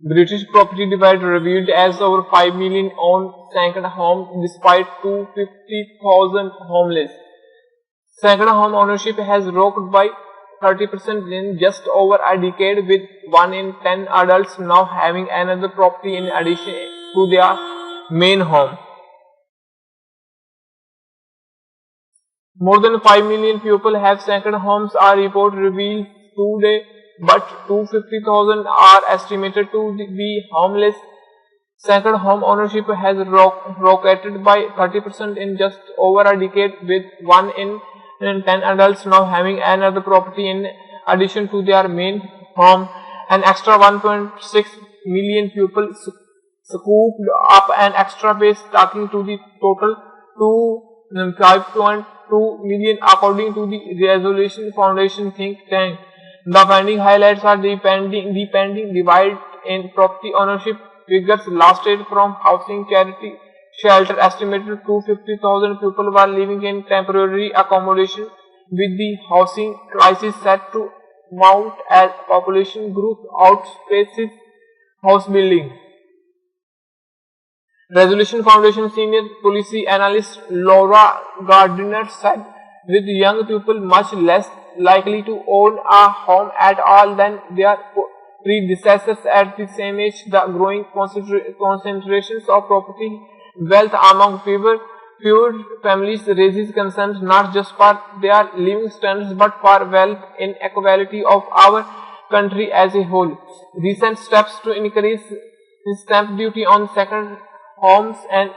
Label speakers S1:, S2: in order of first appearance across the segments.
S1: British property divide revealed as over 5 million own second home despite 250,000 homeless. Second home ownership has rocked by 30% in just over a decade, with 1 in 10 adults now having another property in addition to their main home. More than 5 million people have second homes, a report reveals today, but 250,000 are estimated to be homeless. Second home ownership has rocketed by 30% in just over a decade, with 1 in 10 adults now having another property in addition to their main home. An extra 1.6 million people scooped up an extra base, taking to the total to 5.2 million according to the Resolution Foundation think tank. The finding highlights are the pending divide in property ownership. Figures lasted from housing charity shelter estimated 250,000 people were living in temporary accommodation, with the housing crisis set to mount as population growth outpaces house building. Resolution Foundation senior policy analyst Laura Gardiner said, with young people much less likely to own a home at all than their predecessors at the same age, the growing concentrations of property wealth among fewer families raises concerns not just for their living standards but for wealth inequality of our country as a whole. Recent steps to increase stamp duty on second homes and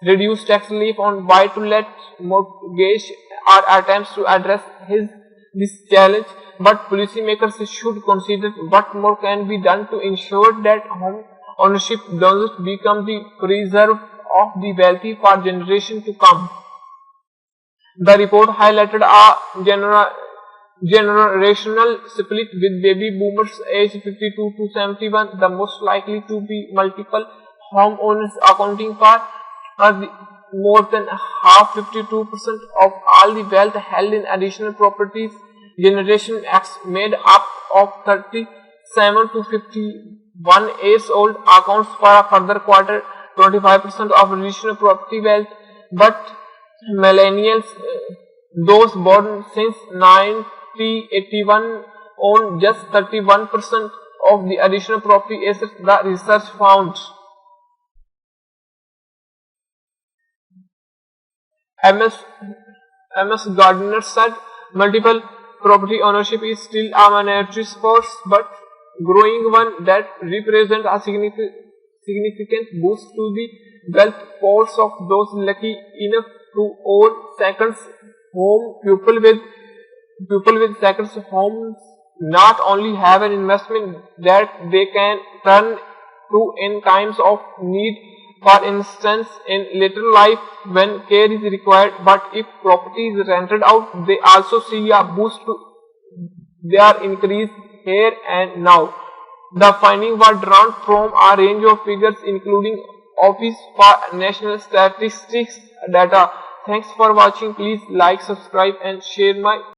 S1: reduce tax relief on buy-to-let mortgage are attempts to address this challenge, but policymakers should consider what more can be done to ensure that home ownership doesn't become the preserve of the wealthy for generations to come. The report highlighted a generational split, with baby boomers aged 52 to 71 the most likely to be multiple home owners, accounting for more than half 52% of all the wealth held in additional properties. Generation X, made up of 37 to 51 years old, accounts for a further quarter, 25% of additional property wealth, but millennials, those born since 1981, own just 31% of the additional property assets, the research found. MS Gardiner said, multiple property ownership is still a minority force, but growing one that represents a significant boost to the wealth pools of those lucky enough to own second home. People with second homes not only have an investment that they can turn to in times of need, for instance in later life when care is required, but if property is rented out, they also see a boost to their increase here and now. The findings were drawn from a range of figures including Office for National Statistics data. Thanks for watching. Please like, subscribe and share my